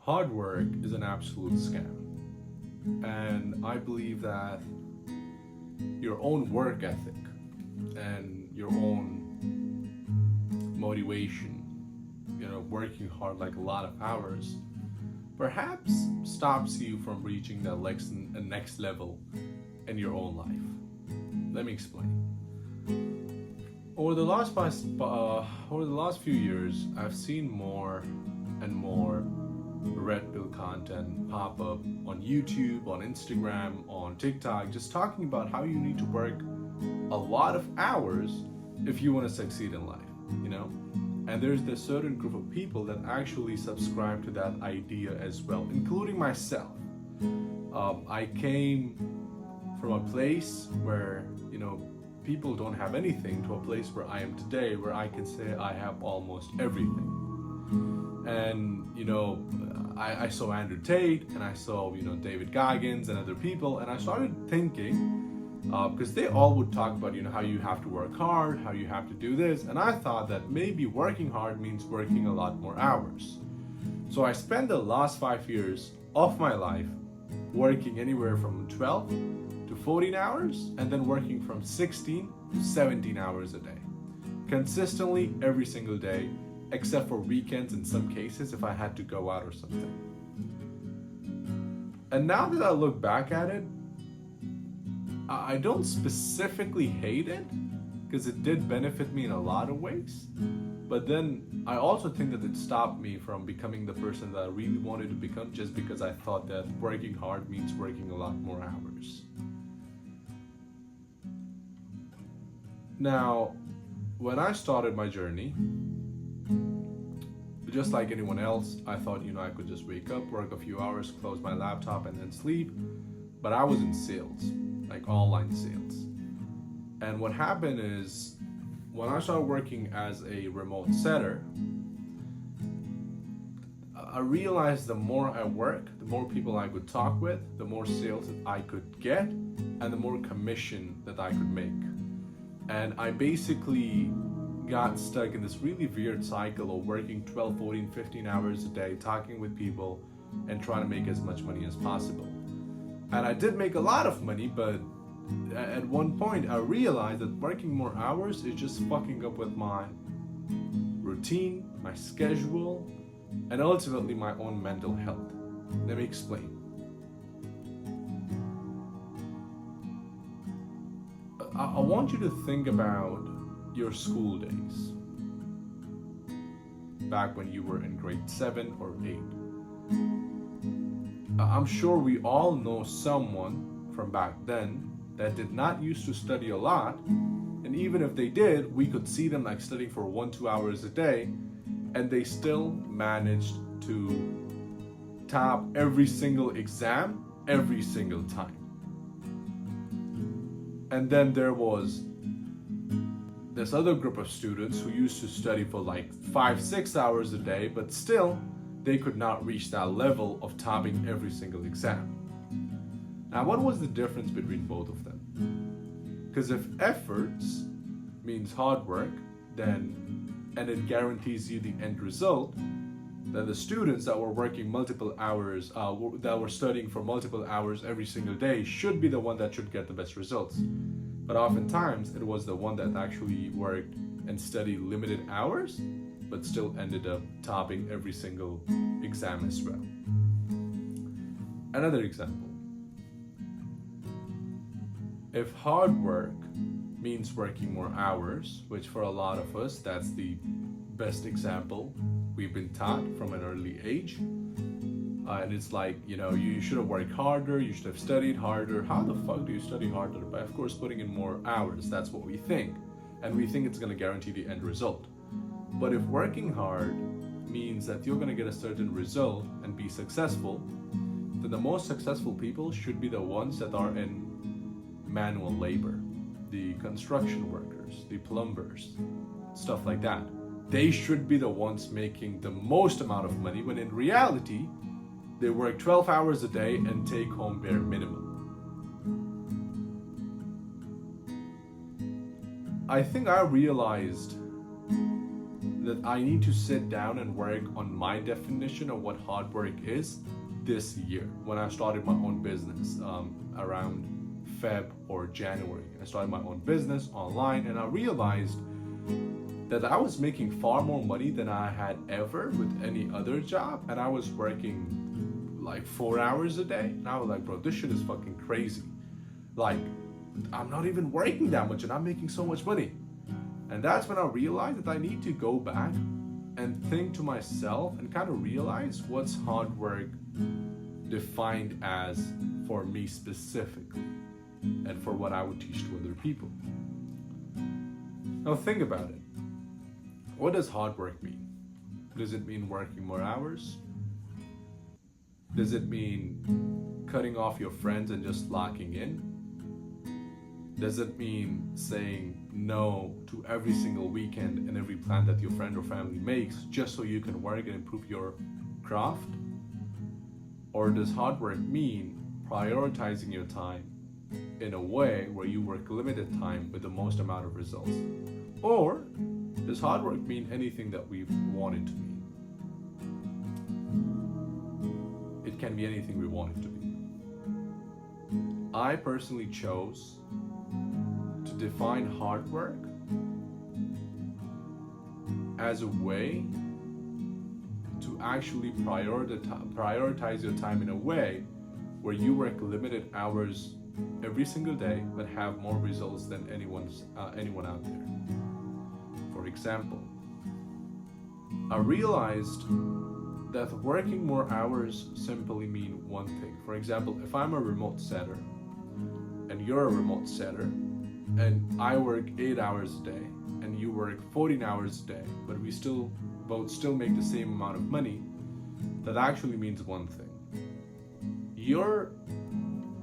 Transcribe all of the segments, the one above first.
hard work is an absolute scam. And I believe that your own work ethic and your own motivation, working hard like a lot of hours, perhaps stops you from reaching the next level in your own life. Let me explain. Over the last few years, I've seen more and more red pill content pop up on YouTube, on Instagram, on TikTok, just talking about how you need to work a lot of hours if you want to succeed in life. And there's this certain group of people that actually subscribe to that idea as well, including myself. I came from a place where, people don't have anything to a place where I am today, where I can say I have almost everything. And, I saw Andrew Tate and I saw, David Goggins and other people, and I started thinking, because they all would talk about, how you have to work hard, how you have to do this. And I thought that maybe working hard means working a lot more hours. So I spent the last 5 years of my life working anywhere from 12 to 14 hours, and then working from 16 to 17 hours a day. Consistently every single day, except for weekends in some cases if I had to go out or something. And now that I look back at it, I don't specifically hate it, because it did benefit me in a lot of ways. But then I also think that it stopped me from becoming the person that I really wanted to become, just because I thought that working hard means working a lot more hours. Now, when I started my journey, just like anyone else, I thought, I could just wake up, work a few hours, close my laptop, and then sleep. But I was in sales, like online sales. And what happened is, when I started working as a remote setter, I realized the more I work, the more people I could talk with, the more sales that I could get, and the more commission that I could make. And I basically got stuck in this really weird cycle of working 12, 14, 15 hours a day, talking with people, and trying to make as much money as possible. And I did make a lot of money, but at one point I realized that working more hours is just fucking up with my routine, my schedule, and ultimately my own mental health. Let me explain. I want you to think about your school days, back when you were in grade 7 or 8. I'm sure we all know someone from back then that did not used to study a lot, and even if they did, we could see them like studying for 1-2 hours a day, and they still managed to top every single exam every single time. And then there was this other group of students who used to study for like 5-6 hours a day, but still they could not reach that level of topping every single exam. Now, what was the difference between both of them? Because if efforts means hard work, and it guarantees you the end result, then the students that were working multiple hours, that were studying for multiple hours every single day, should be the one that should get the best results. But oftentimes it was the one that actually worked and studied limited hours, but still ended up topping every single exam as well. Another example. If hard work means working more hours, which for a lot of us, that's the best example we've been taught from an early age. And it's like, you should have worked harder, you should have studied harder. How the fuck do you study harder? By, of course, putting in more hours. That's what we think. And we think it's going to guarantee the end result. But if working hard means that you're going to get a certain result and be successful, then the most successful people should be the ones that are in manual labor, the construction workers, the plumbers, stuff like that. They should be the ones making the most amount of money, when in reality, they work 12 hours a day and take home bare minimum. I think I realized that I need to sit down and work on my definition of what hard work is this year when I started my own business around Feb or January. I started my own business online, and I realized that I was making far more money than I had ever with any other job, and I was working like 4 hours a day. And I was like, bro, this shit is fucking crazy. Like, I'm not even working that much and I'm making so much money. And that's when I realized that I need to go back and think to myself and kind of realize what's hard work defined as for me specifically and for what I would teach to other people. Now think about it. What does hard work mean? Does it mean working more hours? Does it mean cutting off your friends and just locking in? Does it mean saying no to every single weekend and every plan that your friend or family makes just so you can work and improve your craft? Or does hard work mean prioritizing your time in a way where you work limited time with the most amount of results? Or does hard work mean anything that we want it to mean? It can be anything we want it to be. I personally chose to define hard work as a way to actually prioritize your time in a way where you work limited hours every single day but have more results than anyone out there. For example, I realized that working more hours simply mean one thing. For example, if I'm a remote setter and you're a remote setter and I work 8 hours a day and you work 14 hours a day, but we both still make the same amount of money, that actually means one thing. You're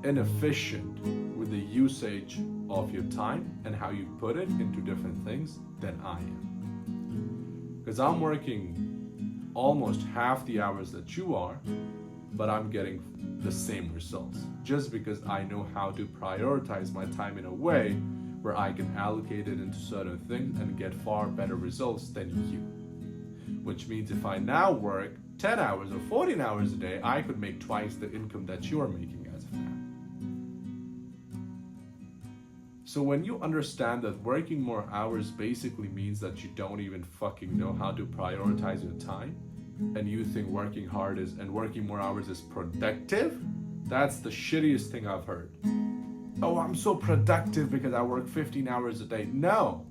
inefficient with the usage of your time and how you put it into different things than I am. Because I'm working almost half the hours that you are, but I'm getting the same results just because I know how to prioritize my time in a way where I can allocate it into certain things and get far better results than you. Which means if I now work 10 hours or 14 hours a day, I could make twice the income that you're making as of now. So when you understand that working more hours basically means that you don't even fucking know how to prioritize your time, and you think working hard and working more hours is productive, that's the shittiest thing I've heard. Oh, I'm so productive because I work 15 hours a day. No,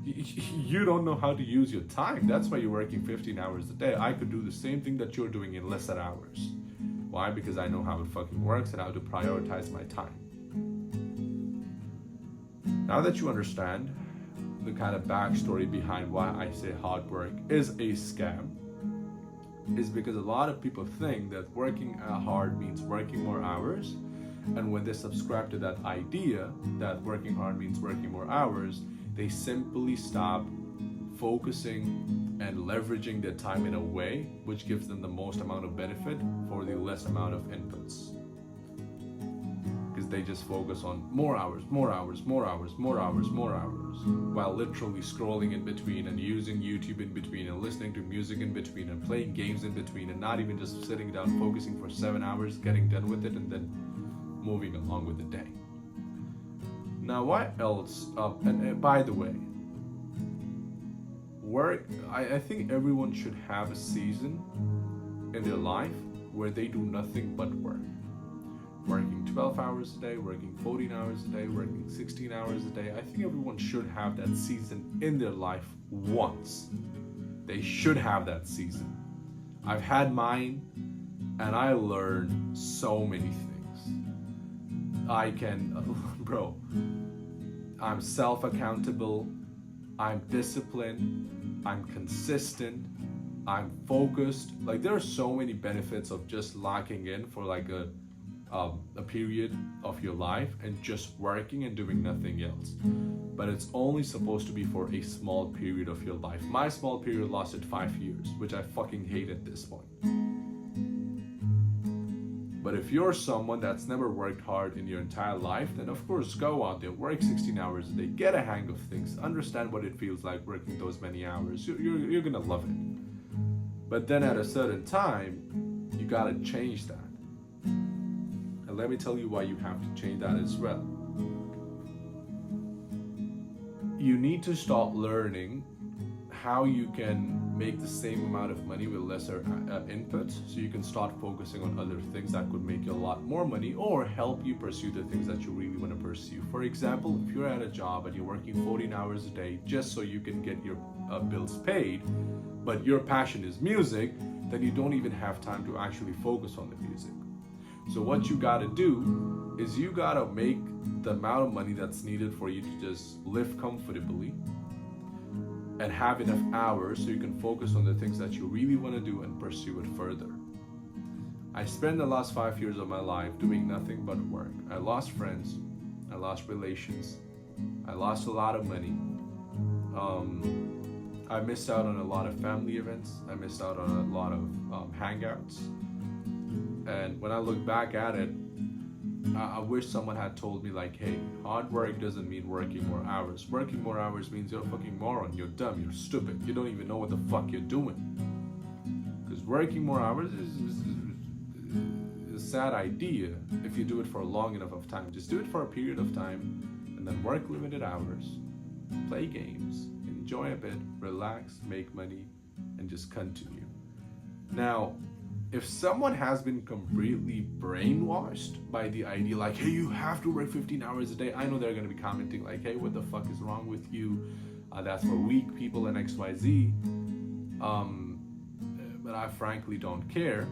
you don't know how to use your time. That's why you're working 15 hours a day. I could do the same thing that you're doing in lesser hours. Why? Because I know how it fucking works and how to prioritize my time. Now that you understand the kind of backstory behind why I say hard work is a scam, is because a lot of people think that working hard means working more hours, and when they subscribe to that idea that working hard means working more hours, they simply stop focusing and leveraging their time in a way which gives them the most amount of benefit for the less amount of inputs. Because they just focus on more hours, while literally scrolling in between and using YouTube in between and listening to music in between and playing games in between and not even just sitting down focusing for 7 hours, getting done with it, and then moving along with the day. Now, what else? And by the way, I think everyone should have a season in their life where they do nothing but work. Working 12 hours a day, working 14 hours a day, working 16 hours a day. I think everyone should have that season in their life once. They should have that season. I've had mine, and I learned so many things. I'm self-accountable, I'm disciplined, I'm consistent, I'm focused. Like, there are so many benefits of just locking in for like a period of your life and just working and doing nothing else. But it's only supposed to be for a small period of your life. My small period lasted 5 years, which I fucking hate at this point. But if you're someone that's never worked hard in your entire life, then of course go out there, work 16 hours a day, get a hang of things, understand what it feels like working those many hours. You're gonna love it. But then at a certain time, you gotta change that. And let me tell you why you have to change that as well. You need to start learning how you can make the same amount of money with lesser inputs, so you can start focusing on other things that could make you a lot more money or help you pursue the things that you really want to pursue. For example, if you're at a job and you're working 14 hours a day just so you can get your bills paid, but your passion is music, then you don't even have time to actually focus on the music. So what you gotta do is you gotta make the amount of money that's needed for you to just live comfortably and have enough hours so you can focus on the things that you really want to do and pursue it further. I spent the last 5 years of my life doing nothing but work. I lost friends, I lost relations, I lost a lot of money. I missed out on a lot of family events, I missed out on a lot of hangouts. And when I look back at it, I wish someone had told me like, hey, hard work doesn't mean working more hours. Working more hours means you're a fucking moron, you're dumb, you're stupid, you don't even know what the fuck you're doing. Because working more hours is a sad idea if you do it for a long enough of time. Just do it for a period of time and then work limited hours, play games, enjoy a bit, relax, make money, and just continue. Now, if someone has been completely brainwashed by the idea like, hey, you have to work 15 hours a day, I know they're going to be commenting like, hey, what the fuck is wrong with you? That's for weak people and XYZ. But I frankly don't care.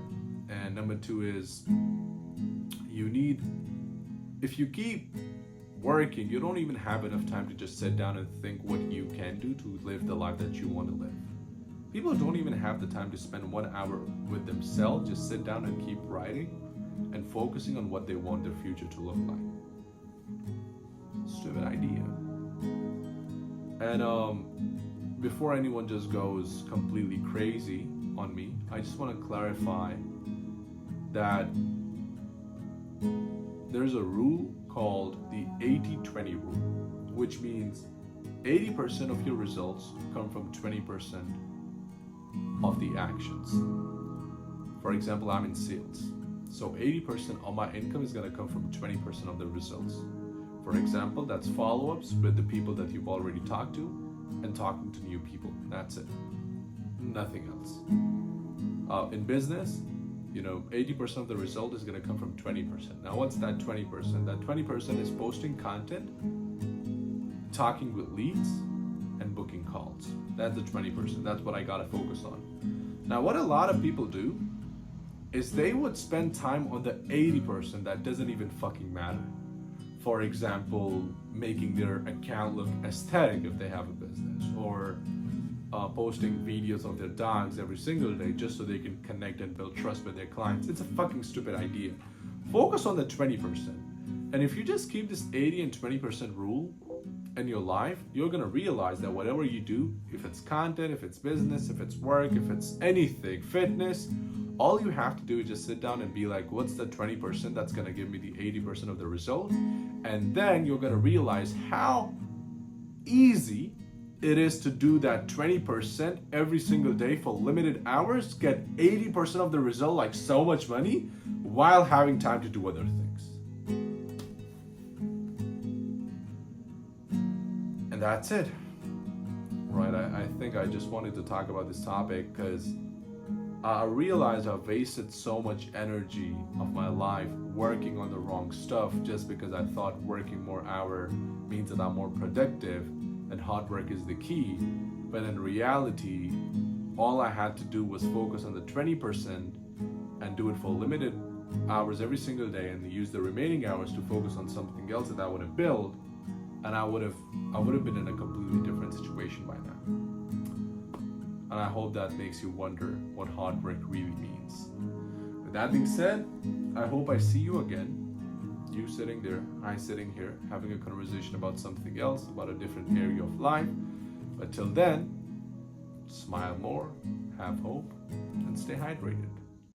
And number two is, if you keep working, you don't even have enough time to just sit down and think what you can do to live the life that you want to live. People don't even have the time to spend 1 hour with themselves, just sit down and keep writing and focusing on what they want their future to look like. Stupid idea. And before anyone just goes completely crazy on me, I just want to clarify that there's a rule called the 80-20 rule, which means 80% of your results come from 20% of the actions. For example, I'm in sales, so 80% of my income is going to come from 20% of the results. For example, that's follow-ups with the people that you've already talked to and talking to new people. That's it, nothing else. In business, 80% of the result is going to come from 20%. Now what's that 20%? That 20% is posting content, talking with leads, and booking calls. That's the 20%. That's what I gotta focus on. Now, what a lot of people do is they would spend time on the 80% that doesn't even fucking matter. For example, making their account look aesthetic if they have a business, or posting videos of their dogs every single day just so they can connect and build trust with their clients. It's a fucking stupid idea. Focus on the 20%. And if you just keep this 80 and 20% rule in your life, you're gonna realize that whatever you do, if it's content, if it's business, if it's work, if it's anything, fitness, all you have to do is just sit down and be like, what's the 20% that's gonna give me the 80% of the result? And then you're gonna realize how easy it is to do that 20% every single day for limited hours, get 80% of the result, like so much money, while having time to do other things. And that's it, right? I think I just wanted to talk about this topic because I realized I've wasted so much energy of my life working on the wrong stuff just because I thought working more hours means that I'm more productive and hard work is the key. But in reality, all I had to do was focus on the 20% and do it for limited hours every single day, and use the remaining hours to focus on something else that I want to build, and I would have been in a completely different situation by now. And I hope that makes you wonder what hard work really means. With that being said, I hope I see you again. You sitting there, I sitting here, having a conversation about something else, about a different area of life. But till then, smile more, have hope, and stay hydrated.